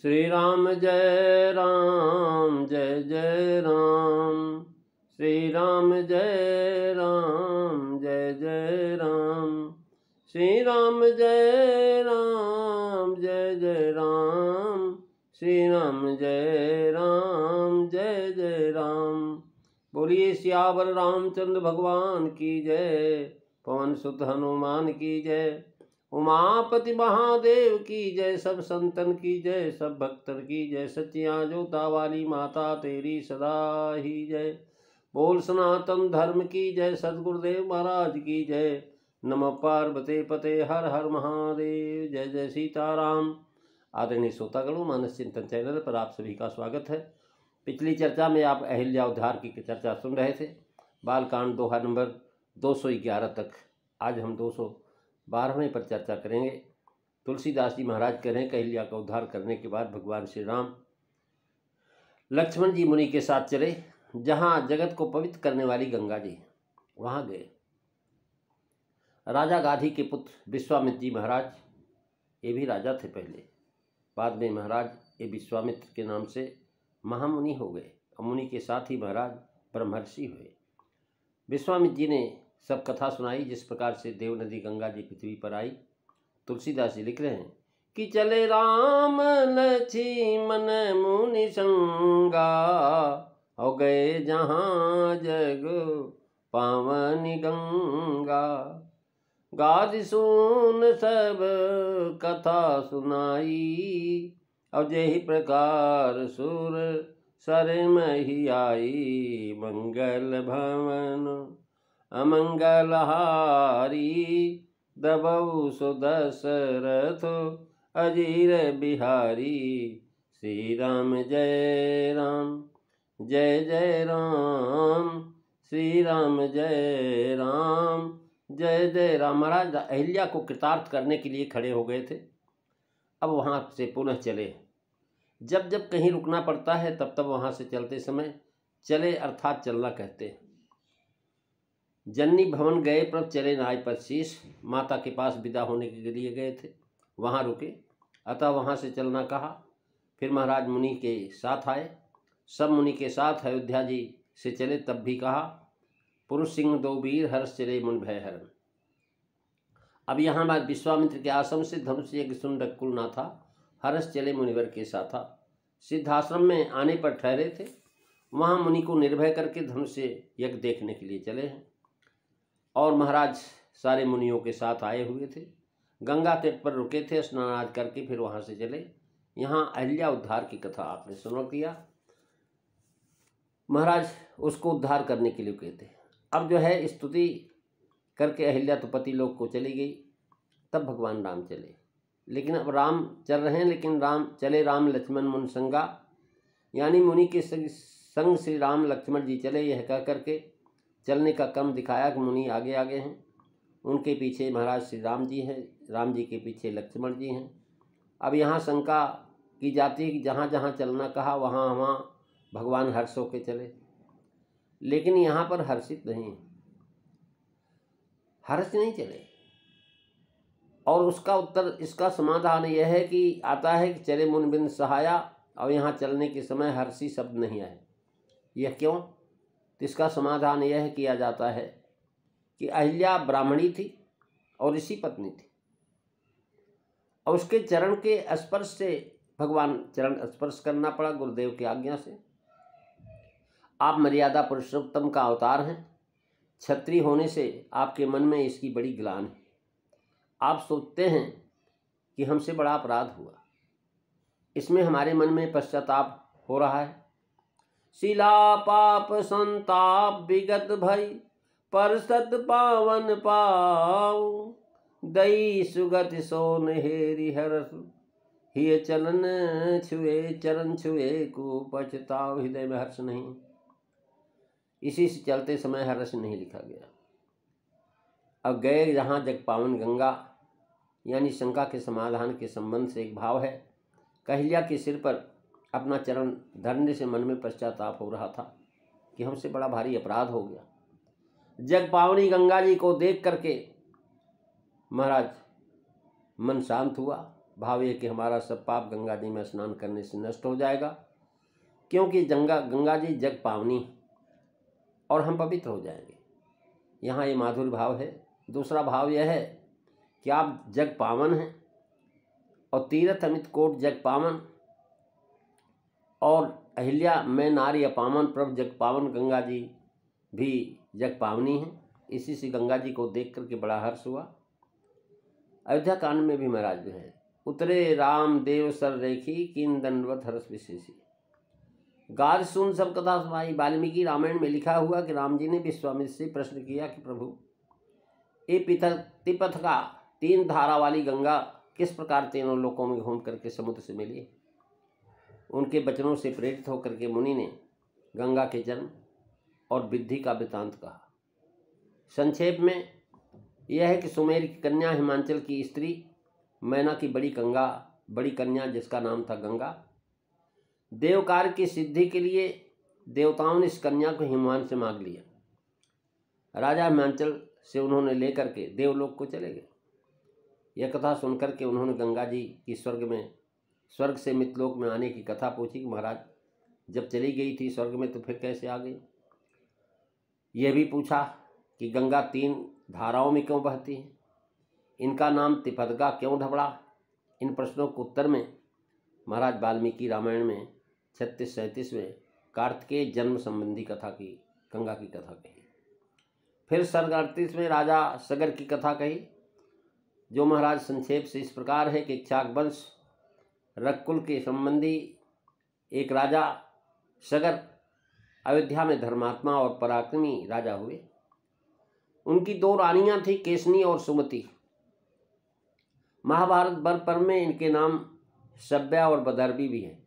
श्री राम जय राम जय जय राम। श्री राम जय राम जय जय राम। श्री राम जय राम जय जय राम। श्री राम जय राम जय जय राम। बोलिए सियावर रामचंद्र भगवान की जय। पवन सुत हनुमान की जय। उमापति महादेव की जय। सब संतन की जय, सब भक्तन की जय। सच्चियाँ जोता वाली माता तेरी सदा ही जय। बोल सनातन धर्म की जय। सदगुरुदेव महाराज की जय। नमः पार्वती पते हर हर महादेव। जय जय सीताराम। आदरणीय श्रोतागणों, मानस चिंतन चैनल पर आप सभी का स्वागत है। पिछली चर्चा में आप अहिल्या उद्धार की चर्चा सुन रहे थे। बालकांड दोहा नंबर 211 तक। आज हम 212वें पर चर्चा करेंगे। तुलसीदास जी महाराज कह रहे हैं कि अहिल्या का उद्धार करने के बाद भगवान श्री राम लक्ष्मण जी मुनि के साथ चले, जहाँ जगत को पवित्र करने वाली गंगा जी, वहाँ गए। राजा गाधी के पुत्र विश्वामित्र जी महाराज, ये भी राजा थे पहले, बाद में महाराज ये विश्वामित्र के नाम से महामुनि हो गए। मुनि के साथ ही महाराज ब्रह्मर्षि हुए। विश्वामित्र जी ने सब कथा सुनाई, जिस प्रकार से देव नदी गंगा जी पृथ्वी पर आई। तुलसीदास जी लिख रहे हैं कि चले राम लक्ष्मण मुनि संगा, हो गए जहाँ जग पावनी गंगा। गादि सुन सब कथा सुनाई, और जेहि प्रकार सुर सर मही आई। मंगल भवन अमंगल हारी, दबऊ सुदशरथ अजीर बिहारी। श्री राम जय राम जय जय राम। श्री राम जय राम जय जय राम। महाराज अहिल्या को कृतार्थ करने के लिए खड़े हो गए थे। अब वहाँ से पुनः चले। जब जब कहीं रुकना पड़ता है तब तब वहाँ से चलते समय चले, अर्थात चलना कहते हैं। जननी भवन गए प्रभ चले नाय पर शीश। माता के पास विदा होने के लिए गए थे, वहाँ रुके, अतः वहाँ से चलना कहा। फिर महाराज मुनि के साथ आए। सब मुनि के साथ अयोध्या जी से चले, तब भी कहा पुरुष सिंह दो वीर हर्ष चले मुन भय हरण। अब यहाँ बात विश्वामित्र के आश्रम से धनुष यज्ञ सुन रकुल ना था, हर्ष चले मुनिवर के साथ था। सिद्धाश्रम में आने पर ठहरे थे, वहाँ मुनि को निर्भय करके धनुष यज्ञ देखने के लिए चले हैं। और महाराज सारे मुनियों के साथ आए हुए थे। गंगा तट पर रुके थे, स्नान आदि करके फिर वहाँ से चले। यहाँ अहिल्या उद्धार की कथा आपने सुन किया। महाराज उसको उद्धार करने के लिए कहते। अब जो है स्तुति करके अहिल्या तो पति लोक को चली गई। तब भगवान राम चले, लेकिन अब राम चल रहे हैं, लेकिन राम चले राम लक्ष्मण मुन संगा, यानी मुनि के संग श्री राम लक्ष्मण जी चले। यह कह करके चलने का क्रम दिखाया कि मुनि आगे आगे हैं, उनके पीछे महाराज श्री राम जी हैं, राम जी के पीछे लक्ष्मण जी हैं। अब यहाँ शंका की जाती है कि जहाँ जहाँ चलना कहा वहाँ वहाँ भगवान हर्ष होके चले, लेकिन यहाँ पर हर्षित नहीं, हर्ष नहीं चले। और उसका उत्तर, इसका समाधान यह है कि आता है कि चले मुन बिन सहाया, और यहाँ चलने के समय हर्षी शब्द नहीं आए। यह क्यों? तो इसका समाधान यह किया जाता है कि अहिल्या ब्राह्मणी थी और ऋषि पत्नी थी, और उसके चरण के स्पर्श से भगवान चरण स्पर्श करना पड़ा गुरुदेव की आज्ञा से। आप मर्यादा पुरुषोत्तम का अवतार हैं, क्षत्रिय होने से आपके मन में इसकी बड़ी ग्लानि है। आप सोचते हैं कि हमसे बड़ा अपराध हुआ, इसमें हमारे मन में पश्चाताप हो रहा है। शिला पाप संताप विगत भई, पर सत पावन पाऊ। दई सुगति सोन हेरि हरस, हिय चलन छुए चरण छुए को पछताव। हृदय में हर्ष नहीं, इसी से चलते समय हर्ष नहीं लिखा गया। अब गए जहाँ जग पावन गंगा, यानी शंका के समाधान के संबंध से एक भाव है। अहिल्या के सिर पर अपना चरण धरने से मन में पश्चाताप हो रहा था कि हमसे बड़ा भारी अपराध हो गया। जग पावनी गंगा जी को देख करके महाराज मन शांत हुआ, भाव यह कि हमारा सब पाप गंगा जी में स्नान करने से नष्ट हो जाएगा, क्योंकि गंगा जी जग पावनी और हम पवित्र हो जाएंगे। यहाँ ये माधुर्य भाव है। दूसरा भाव यह है कि आप जग पावन हैं और तीर्थ अमित कोट जग पावन, और अहिल्या मैं नारी अपावन प्रभु जग पावन गंगा जी भी जग पावनी है। इसी से गंगा जी को देख करके बड़ा हर्ष हुआ। अयोध्या कांड में भी महाराज जो है, उतरे राम देव सर रेखी कीन दंडवत हर्ष विशेषी, गार सुन सब कथा सुनाई। वाल्मीकि रामायण में लिखा हुआ कि राम जी ने विश्वामित्र से प्रश्न किया कि प्रभु, ये तिपथ का 3 धारा वाली गंगा किस प्रकार तीनों लोकों में घूम करके समुद्र से मिली। उनके वचनों से प्रेरित होकर के मुनि ने गंगा के जन्म और विद्धि का वृतांत कहा। संक्षेप में यह है कि सुमेर की कन्या, हिमांचल की स्त्री मैना की बड़ी कन्या जिसका नाम था गंगा, देव कार्य की सिद्धि के लिए देवताओं ने इस कन्या को हिमवान से मांग लिया। राजा हिमांचल से उन्होंने लेकर के देवलोक को चले गए। यह कथा सुनकर के उन्होंने गंगा जी की स्वर्ग से मित्रलोक में आने की कथा पूछी कि महाराज, जब चली गई थी स्वर्ग में तो फिर कैसे आ गई। यह भी पूछा कि गंगा 3 धाराओं में क्यों बहती है, इनका नाम तिपदगा क्यों ढबड़ा। इन प्रश्नों के उत्तर में महाराज वाल्मीकि रामायण में 36-37 में कार्तिकेय जन्म संबंधी कथा की, गंगा की कथा कही। फिर सर्ग 38 में राजा सगर की कथा कही, जो महाराज संक्षेप से इस प्रकार है कि इक्ष्वाक वंश रघुकुल के संबंधी एक राजा सगर अयोध्या में धर्मात्मा और पराक्रमी राजा हुए। उनकी 2 रानियां थी, केसनी और सुमति। महाभारत वन पर्व में इनके नाम सभ्या और बदर्भी भी है।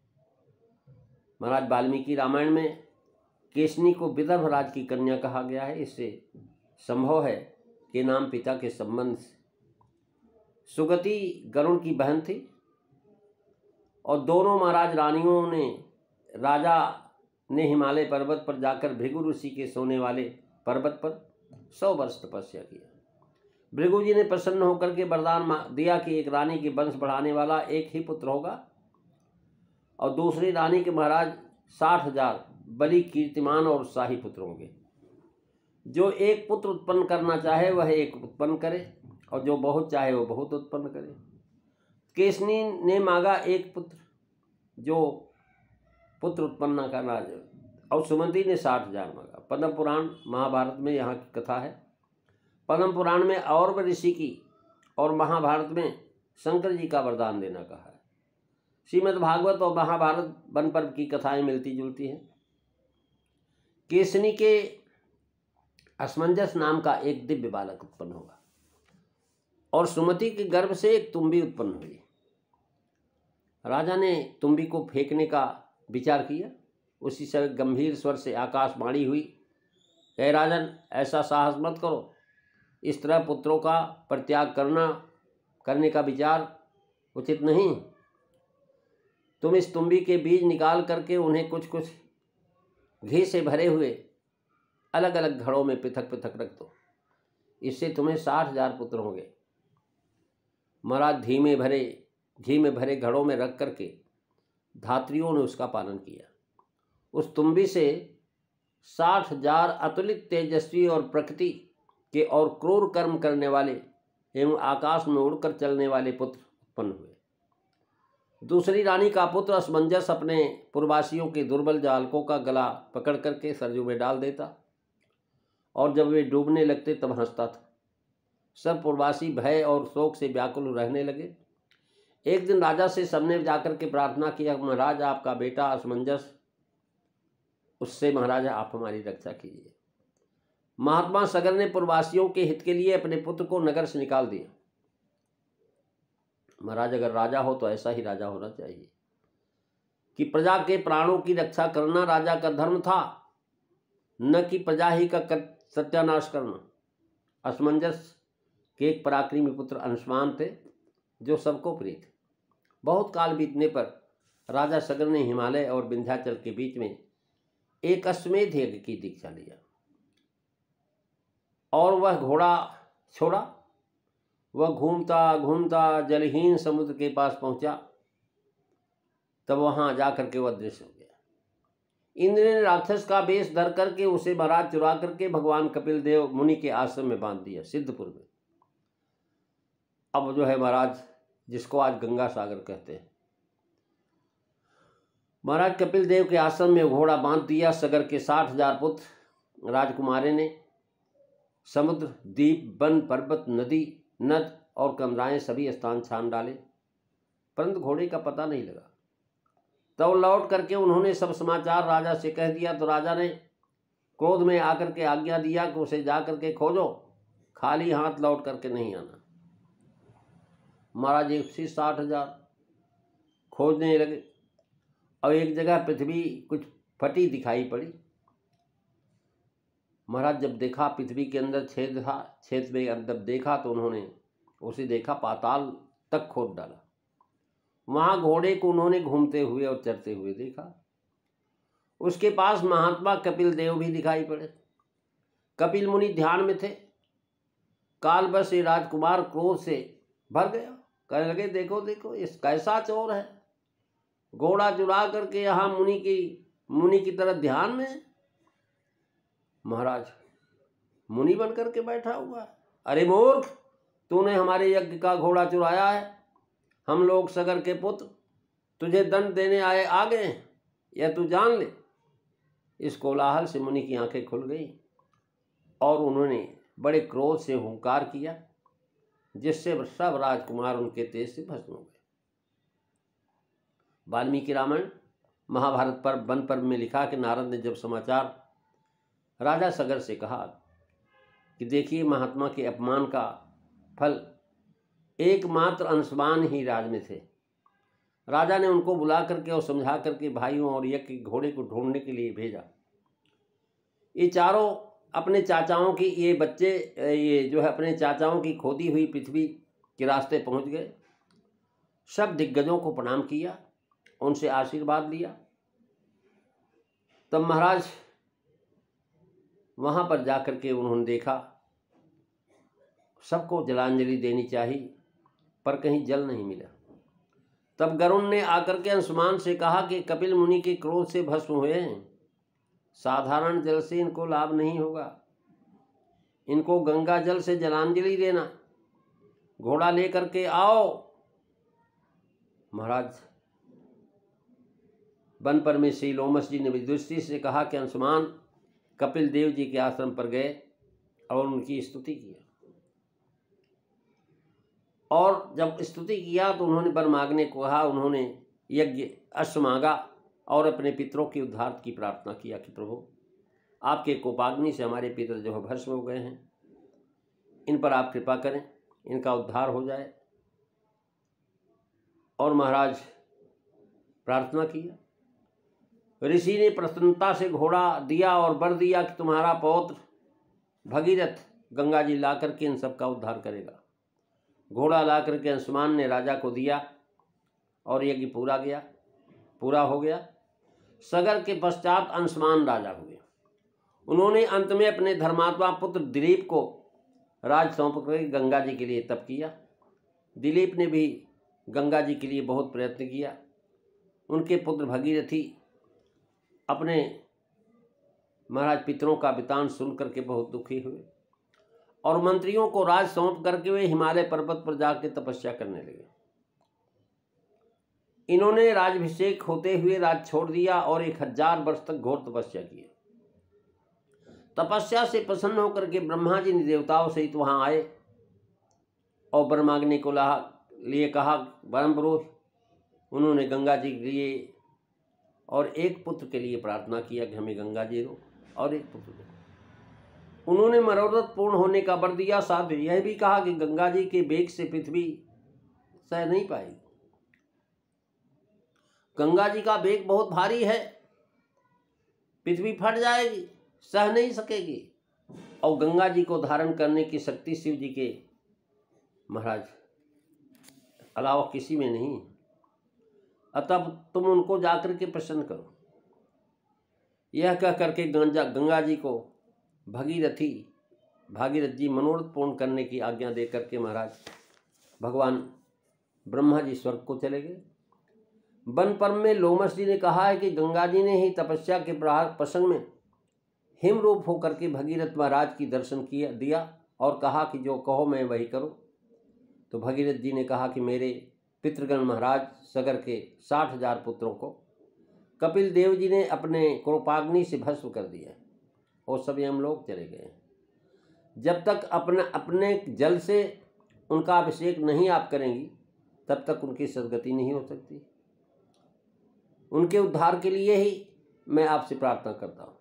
महाराज वाल्मीकि रामायण में केसनी को विदर्भ राज की कन्या कहा गया है। इससे संभव है कि नाम पिता के संबंध से। सुगति गरुड़ की बहन थी और दोनों महाराज रानियों ने राजा ने हिमालय पर्वत पर जाकर भृगु ऋषि के सोने वाले पर्वत पर 100 वर्ष तपस्या किया। भृगु जी ने प्रसन्न होकर के वरदान दिया कि एक रानी के वंश बढ़ाने वाला एक ही पुत्र होगा और दूसरी रानी के महाराज 60,000 बलि कीर्तिमान और शाही पुत्र होंगे। जो एक पुत्र उत्पन्न करना चाहे वह एक उत्पन्न करे और जो बहुत चाहे वह बहुत उत्पन्न करे। केसनी ने मांगा एक पुत्र, जो पुत्र उत्पन्न न करना, और सुमंती ने 60,000 मांगा। पद्म पुराण महाभारत में यहाँ की कथा है। पद्म पुराण में और ऋषि की और महाभारत में शंकर जी का वरदान देना कहा है। श्रीमद् भागवत और महाभारत वन पर्व की कथाएं मिलती जुलती हैं। केसनी के असमंजस नाम का एक दिव्य बालक उत्पन्न होगा और सुमति के गर्भ से एक तुम्बी उत्पन्न हुई। राजा ने तुम्बी को फेंकने का विचार किया। उसी समय गंभीर स्वर से आकाशवाणी हुई, हे राजन, ऐसा साहस मत करो। इस तरह पुत्रों का परित्याग करने का विचार उचित नहीं। तुम इस तुम्बी के बीज निकाल करके उन्हें कुछ कुछ घी से भरे हुए अलग अलग घड़ों में पृथक पृथक रख दो। इससे तुम्हें 60,000 पुत्र होंगे। महाराज घी में भरे घड़ों में रख करके धात्रियों ने उसका पालन किया। उस तुम्बी से 60,000 अतुलित तेजस्वी और प्रकृति के और क्रूर कर्म करने वाले एवं आकाश में उड़कर चलने वाले पुत्र उत्पन्न हुए। दूसरी रानी का पुत्र असमंजस अपने पूर्ववासियों के दुर्बल जालकों का गला पकड़ करके सरजू में डाल देता और जब वे डूबने लगते तब हंसता था। सब पूर्ववासी भय और शोक से व्याकुल रहने लगे। एक दिन राजा से सबने जाकर के प्रार्थना किया, महाराज आपका बेटा असमंजस, उससे महाराज आप हमारी रक्षा कीजिए। महात्मा सगर ने पूर्ववासियों के हित के लिए अपने पुत्र को नगर से निकाल दिया। महाराज अगर राजा हो तो ऐसा ही राजा होना चाहिए कि प्रजा के प्राणों की रक्षा करना राजा का धर्म था, न कि प्रजा ही का सत्यानाश करना। असमंजस के एक पराक्रमी पुत्र अंशुमान थे जो सबको प्रिय थे। बहुत काल बीतने पर राजा सगर ने हिमालय और विंध्याचल के बीच में एक अश्वमेध यज्ञ की दीक्षा लिया और वह घोड़ा छोड़ा। वह घूमता घूमता जलहीन समुद्र के पास पहुंचा। तब वहां जाकर के वह अदृश्य हो गया। इंद्र ने राक्षस का वेश धर करके उसे महाराज चुरा करके भगवान कपिल देव मुनि के आश्रम में बांध दिया, सिद्धपुर में। अब जो है महाराज, जिसको आज गंगा सागर कहते हैं, महाराज कपिल देव के आश्रम में घोड़ा बांध दिया। सगर के 60,000 पुत्र राजकुमारी ने समुद्र, द्वीप, वन, पर्वत, नदी, नद और कमराएं सभी स्थान छान डाले, परंतु घोड़े का पता नहीं लगा। तब लौट करके उन्होंने सब समाचार राजा से कह दिया। तो राजा ने क्रोध में आकर के आज्ञा दिया कि उसे जा करके खोजो, खाली हाथ लौट करके नहीं आना। महाराज 60,000 खोजने लगे और एक जगह पृथ्वी कुछ फटी दिखाई पड़ी। महाराज जब देखा पृथ्वी के अंदर छेद था, छेद में अंदर देखा तो उन्होंने उसे देखा, पाताल तक खोद डाला। वहां घोड़े को उन्होंने घूमते हुए और चरते हुए देखा। उसके पास महात्मा कपिल देव भी दिखाई पड़े। कपिल मुनि ध्यान में थे। कालवश ये राजकुमार क्रोध से भर गया, कहने लगे देखो देखो इस कैसा चोर है, घोड़ा चुरा करके यहाँ मुनि की तरह ध्यान में। महाराज मुनि बन करके बैठा हुआ है। अरे मूर्ख, तूने हमारे यज्ञ का घोड़ा चुराया है। हम लोग सगर के पुत्र तुझे दंड देने आ गए हैं, यह तू जान ले। इस कोलाहल से मुनि की आंखें खुल गई और उन्होंने बड़े क्रोध से हुंकार किया, जिससे सब राजकुमार उनके तेज से भस्म हो गए। वाल्मीकि रामायण महाभारत पर्व वन पर्व में लिखा कि नारद ने जब समाचार राजा सगर से कहा कि देखिए महात्मा के अपमान का फल, एकमात्र अंशवान ही राज में थे। राजा ने उनको बुला करके और समझा करके भाइयों और यज्ञ के घोड़े को ढूंढने के लिए भेजा। ये चारों अपने चाचाओं की, ये बच्चे ये जो है अपने चाचाओं की खोदी हुई पृथ्वी के रास्ते पहुंच गए। सब दिग्गजों को प्रणाम किया, उनसे आशीर्वाद लिया। तब महाराज वहां पर जाकर के उन्होंने देखा सबको जलांजलि देनी चाहिए, पर कहीं जल नहीं मिला। तब गरुण ने आकर के अंशुमान से कहा कि कपिल मुनि के क्रोध से भस्म हुए हैं, साधारण जल से इनको लाभ नहीं होगा, इनको गंगा जल से जलांजलि देना, घोड़ा लेकर के आओ। महाराज वन पर में श्री लोमस जी ने विदुषी से कहा कि अंशुमान कपिल देव जी के आश्रम पर गए और उनकी स्तुति की। और जब स्तुति किया तो उन्होंने वर मांगने को कहा। उन्होंने यज्ञ अश्व मांगा और अपने पितरों के उद्धार की प्रार्थना किया कि प्रभु आपके कोपाग्नि से हमारे पितर जो है भस्म हो गए हैं, इन पर आप कृपा करें, इनका उद्धार हो जाए। और महाराज प्रार्थना किया। ऋषि ने प्रसन्नता से घोड़ा दिया और वर दिया कि तुम्हारा पौत्र भगीरथ गंगा जी ला करके इन सब का उद्धार करेगा। घोड़ा ला करके अंशुमान ने राजा को दिया और यज्ञ पूरा हो गया। सगर के पश्चात अंशुमान राजा हुए। उन्होंने अंत में अपने धर्मात्मा पुत्र दिलीप को राज सौंप कर गंगा जी के लिए तप किया। दिलीप ने भी गंगा जी के लिए बहुत प्रयत्न किया। उनके पुत्र भगीरथी अपने महाराज पितरों का वृतांत सुन करके बहुत दुखी हुए और मंत्रियों को राज सौंप करके वे हिमालय पर्वत पर जाकर तपस्या करने लगे। इन्होंने राजाभिषेक होते हुए राज छोड़ दिया और 1000 वर्ष तक घोर तपस्या की। तपस्या से प्रसन्न होकर के ब्रह्मा जी ने देवताओं सहित वहां आए और वर मांगने को लिए कहा। परम पुरुष उन्होंने गंगा जी के लिए और एक पुत्र के लिए प्रार्थना किया कि हमें गंगा जी दो और एक पुत्र दो। उन्होंने मनोरथ पूर्ण होने का वर दिया। साथ यह भी कहा कि गंगा जी के वेग से पृथ्वी सह नहीं पाएगी। गंगा जी का वेग बहुत भारी है, पृथ्वी फट जाएगी, सह नहीं सकेगी। और गंगा जी को धारण करने की शक्ति शिव जी के महाराज अलावा किसी में नहीं। अतः तुम उनको जाकर के प्रसन्न करो। यह कह करके गंगा जी को भागीरथ जी मनोरथ पूर्ण करने की आज्ञा दे करके महाराज भगवान ब्रह्मा जी स्वर्ग को चले गए। वन पर्व में लोमस जी ने कहा है कि गंगा जी ने ही तपस्या के प्रसंग में हिम रूप होकर के भगीरथ महाराज की दर्शन दिया और कहा कि जो कहो मैं वही करूं। तो भगीरथ जी ने कहा कि मेरे पितृगण महाराज सगर के 60,000 पुत्रों को कपिल देव जी ने अपने कृपाग्नि से भस्म कर दिया और सभी हम लोग चले गए। जब तक अपने जल से उनका अभिषेक नहीं आप करेंगी तब तक उनकी सदगति नहीं हो सकती। उनके उद्धार के लिए ही मैं आपसे प्रार्थना करता हूँ।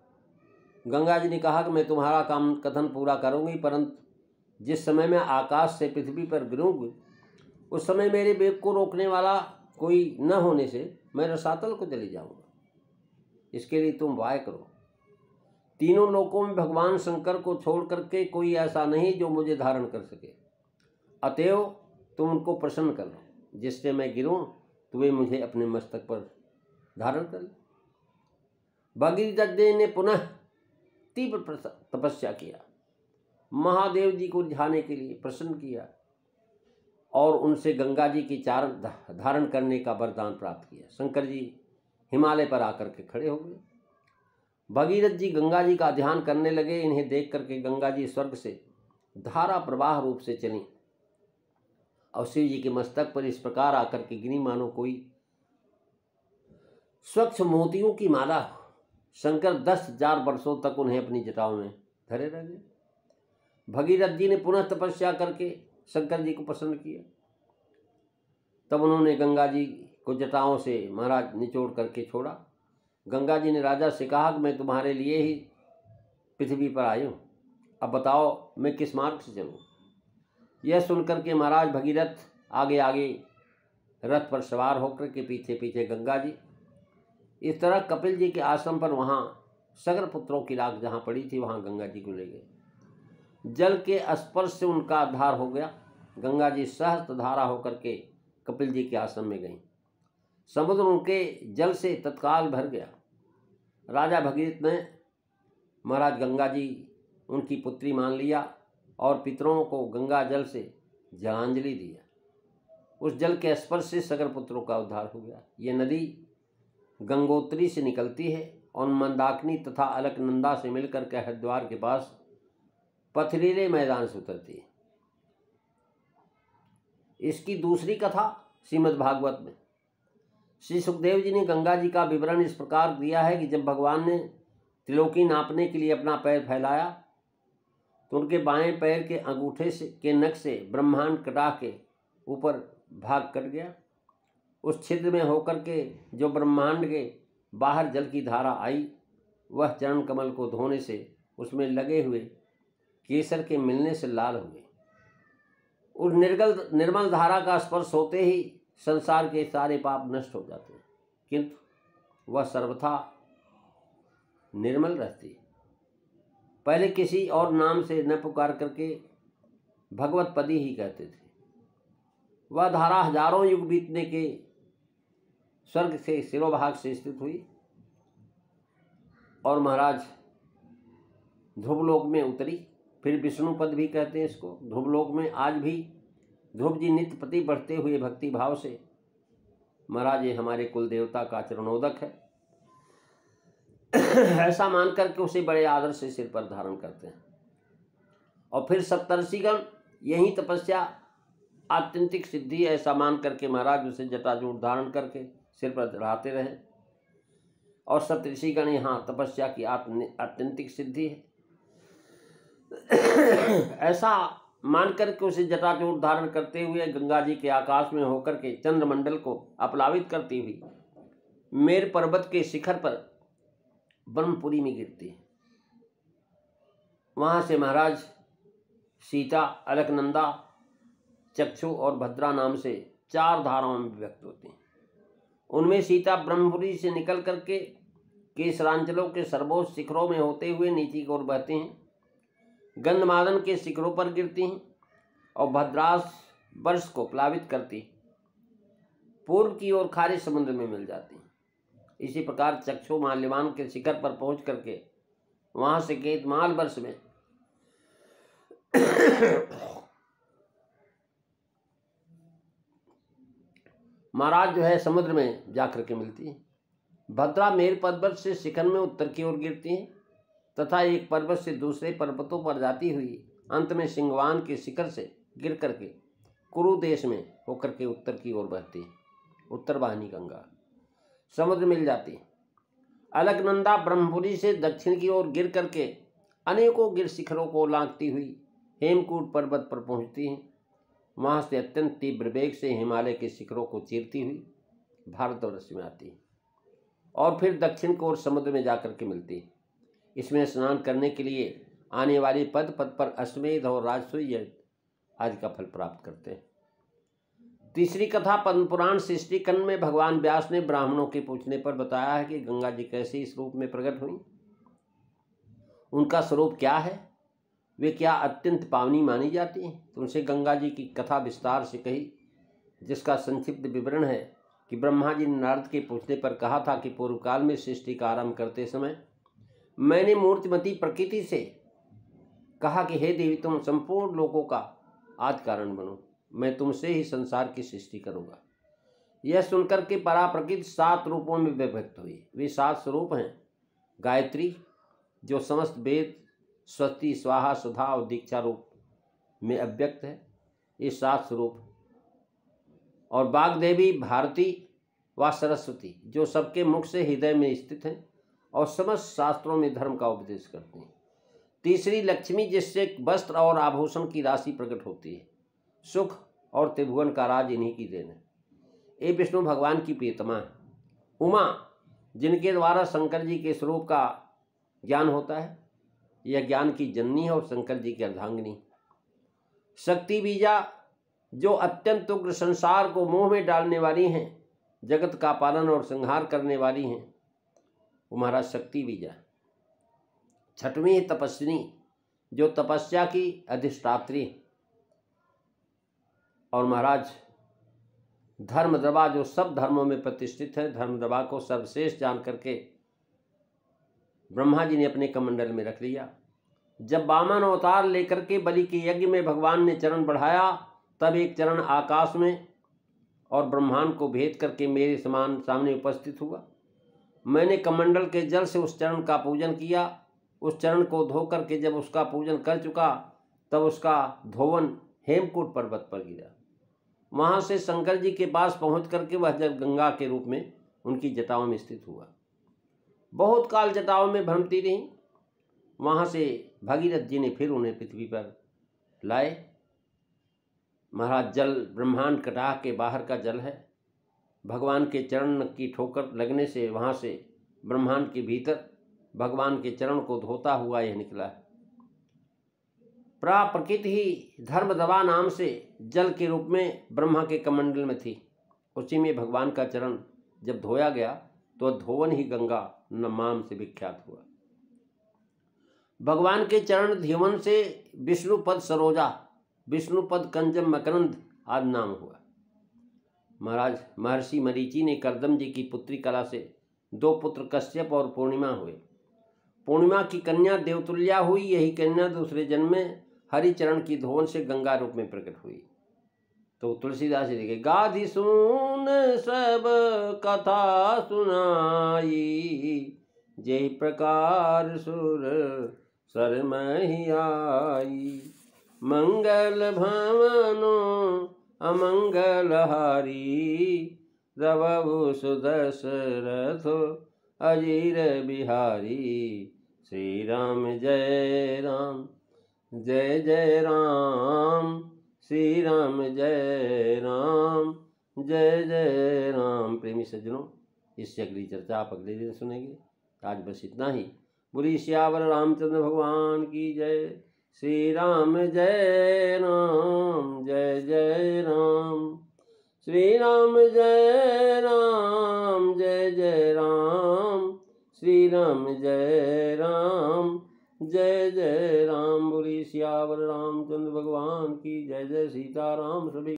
गंगा जी ने कहा कि मैं तुम्हारा काम कथन पूरा करूँगी, परंतु जिस समय मैं आकाश से पृथ्वी पर गिरूँगी उस समय मेरे वेग को रोकने वाला कोई न होने से मैं रसातल को चले जाऊँगा। इसके लिए तुम उपाय करो। तीनों लोकों में भगवान शंकर को छोड़ करके कोई ऐसा नहीं जो मुझे धारण कर सके, अतएव तुम उनको प्रसन्न कर लो, जिससे मैं गिरूँ तो वे मुझे अपने मस्तक पर धारण कर ले। भगीरथ जी ने पुनः तीव्र तपस्या किया, महादेव जी को रिझाने के लिए प्रसन्न किया और उनसे गंगा जी की चारण धारण करने का वरदान प्राप्त किया। शंकर जी हिमालय पर आकर के खड़े हो गए। भगीरथ जी गंगा जी का ध्यान करने लगे। इन्हें देख करके गंगा जी स्वर्ग से धारा प्रवाह रूप से चली और शिव जी के मस्तक पर इस प्रकार आकर के गिरी मानो कोई स्वच्छ मोतियों की माला। शंकर 10,000 वर्षों तक उन्हें अपनी जटाओं में धरे रह गए। भगीरथ जी ने पुनः तपस्या करके शंकर जी को प्रसन्न किया। तब उन्होंने गंगा जी को जटाओं से महाराज निचोड़ करके छोड़ा। गंगा जी ने राजा से कहा कि मैं तुम्हारे लिए ही पृथ्वी पर आई हूँ, अब बताओ मैं किस मार्ग से चलूँ। यह सुनकर के महाराज भगीरथ आगे आगे रथ पर सवार होकर के पीछे पीछे गंगा जी। इस तरह कपिल जी के आश्रम पर वहाँ सगर पुत्रों की राख जहाँ पड़ी थी वहाँ गंगा जी को ले गए। जल के स्पर्श से उनका उद्धार हो गया। गंगा जी सहस्त्र धारा होकर के कपिल जी के आश्रम में गईं। समुद्र उनके जल से तत्काल भर गया। राजा भगीरथ ने महाराज गंगा जी उनकी पुत्री मान लिया और पितरों को गंगा जल से जलांजलि दिया। उस जल के स्पर्श से सगर पुत्रों का उद्धार हो गया। ये नदी गंगोत्री से निकलती है और मंदाकिनी तथा अलकनंदा से मिलकर के हरिद्वार के पास पथरीले मैदान से उतरती है। इसकी दूसरी कथा श्रीमद् भागवत में श्री सुखदेव जी ने गंगा जी का विवरण इस प्रकार दिया है कि जब भगवान ने त्रिलोकी नापने के लिए अपना पैर फैलाया तो उनके बाएं पैर के अंगूठे से के नख से ब्रह्मांड कटा के ऊपर भाग कट गया। उस छिद्र में होकर के जो ब्रह्मांड के बाहर जल की धारा आई वह चरण कमल को धोने से उसमें लगे हुए केसर के मिलने से लाल हो गई। उस निर्मल धारा का स्पर्श होते ही संसार के सारे पाप नष्ट हो जाते हैं, किंतु वह सर्वथा निर्मल रहती है। पहले किसी और नाम से न पुकार करके भगवत पदी ही कहते थे। वह धारा हजारों युग बीतने के स्वर्ग से शिरोभाग से स्थित हुई और महाराज ध्रुवलोक में उतरी। फिर विष्णु पद भी कहते हैं इसको। ध्रुवलोक में आज भी ध्रुव जी नित्य प्रति बढ़ते हुए भक्ति भाव से महाराज ये हमारे कुल देवता का चरणोदक है ऐसा मान करके उसे बड़े आदर से सिर पर धारण करते हैं। और फिर सप्तर्षिगण यही तपस्या आत्यंतिक सिद्धि ऐसा मान करके महाराज उसे जटाजूट धारण करके सिर पर चढ़ाते रहे और सप्तर्षिगण यहाँ तपस्या की आत्यंतिक सिद्धि है ऐसा मान करके उसे जटाजूट धारण करते हुए गंगा जी के आकाश में होकर के चंद्रमंडल को अपलावित करती हुई मेर पर्वत के शिखर पर ब्रह्मपुरी में गिरती है। वहाँ से महाराज सीता, अलकनंदा, चक्षु और भद्रा नाम से 4 धाराओं में व्यक्त होती हैं। उनमें सीता ब्रह्मपुरी से निकल करके केसरांचलों के सर्वोच्च शिखरों में होते हुए नीचे की ओर बहती हैं, गंधमादन के शिखरों पर गिरती हैं और भद्रास वर्ष को प्लावित करती पूर्व की ओर खारे समुद्र में मिल जाती हैं। इसी प्रकार चक्षु माल्यवान के शिखर पर पहुंच करके वहां से केतमाल वर्ष में महाराज जो है समुद्र में जाकर के मिलती हैं। भद्रा मेर पर्वत से शिखर में उत्तर की ओर गिरती हैं तथा एक पर्वत से दूसरे पर्वतों पर जाती हुई अंत में सिंगवान के शिखर से गिर करके कुरु देश में होकर के उत्तर की ओर बहती है। उत्तर वाहिनी गंगा समुद्र मिल जाती है। अलकनंदा ब्रह्मपुरी से दक्षिण की ओर गिर करके अनेकों गिर शिखरों को लांघती हुई हेमकूट पर्वत पर पहुंचती हैं। वहां से अत्यंत तीव्र वेग से हिमालय के शिखरों को चीरती हुई भारतवर्ष में आती है और फिर दक्षिण की ओर समुद्र में जाकर के मिलती है। इसमें स्नान करने के लिए आने वाली पद पद पर अश्वमेध और राजसूय आदि का फल प्राप्त करते हैं। तीसरी कथा पद्म पुराण सृष्टि खंड में भगवान व्यास ने ब्राह्मणों के पूछने पर बताया है कि गंगा जी कैसे इस रूप में प्रकट हुई, उनका स्वरूप क्या है, वे क्या अत्यंत पावनी मानी जाती हैं। तो उनसे गंगा जी की कथा विस्तार से कही, जिसका संक्षिप्त विवरण है कि ब्रह्मा जी ने नारद के पूछने पर कहा था कि पूर्व काल में सृष्टि का आरंभ करते समय मैंने मूर्तिमती प्रकृति से कहा कि हे देवी, तुम संपूर्ण लोकों का आदि कारण बनो, मैं तुमसे ही संसार की सृष्टि करूँगा। यह सुनकर के परा प्रकृति 7 रूपों में विभक्त हुई। वे 7 स्वरूप हैं। गायत्री जो समस्त वेद, स्वस्ति, स्वाहा, सुधा और दीक्षा रूप में अव्यक्त है, ये 7 स्वरूप। और वाग्देवी, भारती व सरस्वती जो सबके मुख से हृदय में स्थित हैं और समस्त शास्त्रों में धर्म का उपदेश करते हैं। तीसरी लक्ष्मी जिससे वस्त्र और आभूषण की राशि प्रकट होती है। सुख और त्रिभुवन का राज इन्हीं की देन है। ये विष्णु भगवान की प्रियतमा है। उमा जिनके द्वारा शंकर जी के स्वरूप का ज्ञान होता है, यह ज्ञान की जननी है और शंकर जी की अर्धांगिनी। शक्ति बीजा जो अत्यंत उग्र संसार को मोह में डालने वाली हैं, जगत का पालन और संहार करने वाली हैं, वो महाराज शक्ति बीजा। छठवीं तपस्विनी जो तपस्या की अधिष्ठात्री, और महाराज धर्मद्रवा जो सब धर्मों में प्रतिष्ठित है। धर्मद्रवा को सर्वश्रेष्ठ जान करके ब्रह्मा जी ने अपने कमंडल में रख लिया। जब वामन अवतार लेकर के बलि के यज्ञ में भगवान ने चरण बढ़ाया, तब एक चरण आकाश में और ब्रह्मांड को भेद करके मेरे समान सामने उपस्थित हुआ। मैंने कमंडल के जल से उस चरण का पूजन किया। उस चरण को धो करके जब उसका पूजन कर चुका, तब उसका धोवन हेमकूट पर्वत पर गिरा। वहाँ से शंकर जी के पास पहुँच करके वह जल गंगा के रूप में उनकी जटाओं में स्थित हुआ। बहुत काल जटाओं में भ्रमती रही। वहाँ से भगीरथ जी ने फिर उन्हें पृथ्वी पर लाए। महाराज जल ब्रह्मांड कटाह के बाहर का जल है। भगवान के चरण की ठोकर लगने से वहाँ से ब्रह्मांड के भीतर भगवान के चरण को धोता हुआ यह निकला है। प्रकृति ही धर्मदवा नाम से जल के रूप में ब्रह्मा के कमंडल में थी। उसी में भगवान का चरण जब धोया गया तो धोवन ही गंगा नाम से विख्यात हुआ। भगवान के चरण धीवन से विष्णुपद सरोजा, विष्णुपद कंजम मकरंद आदि नाम हुआ। महाराज महर्षि मरीचि ने कर्दम जी की पुत्री कला से 2 पुत्र कश्यप और पूर्णिमा हुए। पूर्णिमा की कन्या देवतुल्या हुई। यही कन्या दूसरे जन्म में हरिचरण की धोवन से गंगा रूप में प्रकट हुई। तो तुलसीदास जी देखे, गाधि सुन सब कथा सुनाई, जय प्रकार सुर सर मही आई, मंगल भवनो अमंगल हारी, रवु सुदशरथ अजीर बिहारी, श्री राम जय राम जय जय राम, श्री राम जय राम जय जय राम। प्रेमी सज्जनों, इससे अगली चर्चा आप अगले दिन सुनेंगे। आज बस इतना ही। बोलिए सियावर रामचंद्र भगवान की जय। श्री राम जय राम जय जय राम, श्री राम जय राम जय जय राम, श्री राम जय राम जय जय राम। बोलिए सियावर रामचंद्र भगवान की जय। जय सीताराम। सभी